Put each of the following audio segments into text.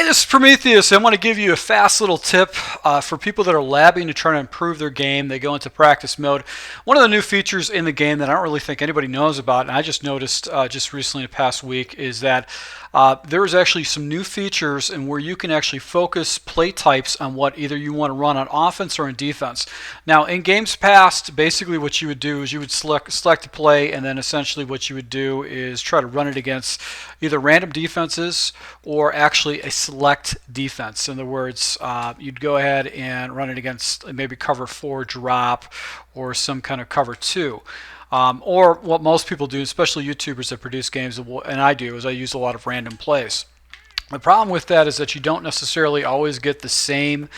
Hey, this is Prometheus. I want to give you a fast little tip for people that are labbing to try to improve their game. They go into practice mode. One of the new features in the game that I don't really think anybody knows about, and I just noticed just recently in the past week, is that there's actually some new features and where you can actually focus play types on what either you want to run on offense or in defense. Now, in games past, basically what you would do is you would select a play, and then essentially what you would do is try to run it against either random defenses or actually a select defense. In other words, you'd go ahead and run it against maybe cover 4 drop or some kind of cover 2. Or what most people do, especially YouTubers that produce games, and I do, is I use a lot of random plays. The problem with that is that you don't necessarily always get the same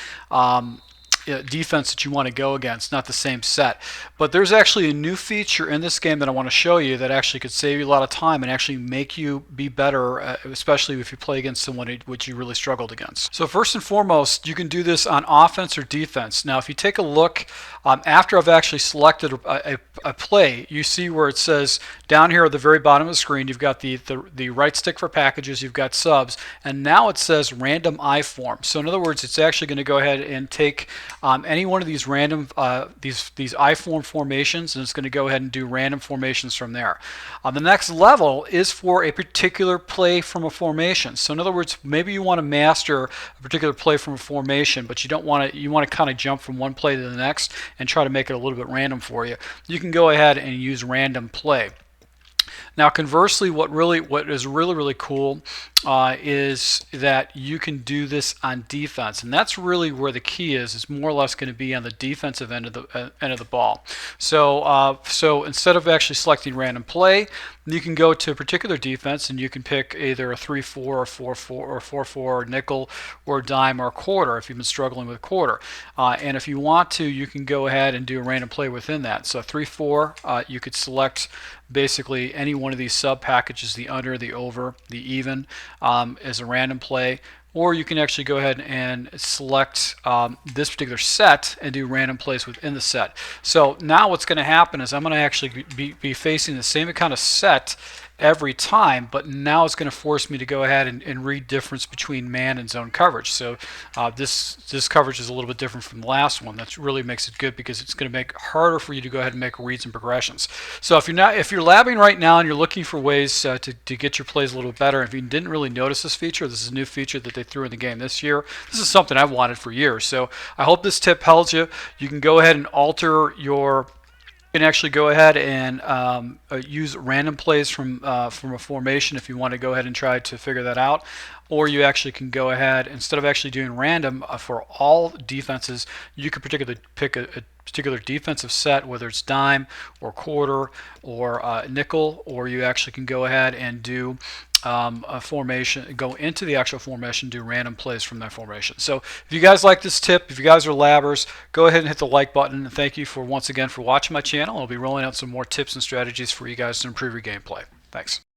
defense that you want to go against, not the same set. But there's actually a new feature in this game that I want to show you that actually could save you a lot of time and actually make you be better, especially if you play against someone which you really struggled against. So first and foremost, you can do this on offense or defense. Now if you take a look, after I've actually selected a play, you see where it says down here at the very bottom of the screen, you've got the right stick for packages, you've got subs, and now it says random I-form. So in other words, it's actually going to go ahead and take any one of these random these I-form formations, and it's going to go ahead and do random formations from there. The next level is for a particular play from a formation. So in other words, maybe you want to master a particular play from a formation, but you don't want to. You want to kind of jump from one play to the next and try to make it a little bit random for you. You can go ahead and use random play. Now conversely, what is really cool is that you can do this on defense, and that's really where the key is. It's more or less going to be on the defensive end of the ball. So so instead of actually selecting random play, you can go to a particular defense and you can pick either a 3-4 or 4-4 or 4-4 or nickel or dime or quarter if you've been struggling with quarter. And if you want to, you can go ahead and do a random play within that. So 3-4, you could select basically any one of these sub packages, the under, the over, the even, as a random play. Or you can actually go ahead and select this particular set and do random plays within the set. So now what's going to happen is I'm going to actually be facing the same kind of set every time, but now it's going to force me to go ahead and read difference between man and zone coverage. So this coverage is a little bit different from the last one. That really makes it good because it's going to make it harder for you to go ahead and make reads and progressions. So if you're labbing right now and you're looking for ways to get your plays a little bit better, if you didn't really notice this feature, this is a new feature that they threw in the game this year. This is something I've wanted for years. So I hope this tip helps you. You can go ahead and alter your You can actually go ahead and use random plays from a formation if you want to go ahead and try to figure that out. Or you actually can go ahead, instead of actually doing random for all defenses, you could pick a particular defensive set, whether it's dime or quarter or nickel, or you actually can go ahead and do a formation, go into the actual formation, do random plays from that formation. So if you guys like this tip, if you guys are labbers, go ahead and hit the like button, and thank you for once again for watching my channel. I'll be rolling out some more tips and strategies for you guys to improve your gameplay. Thanks.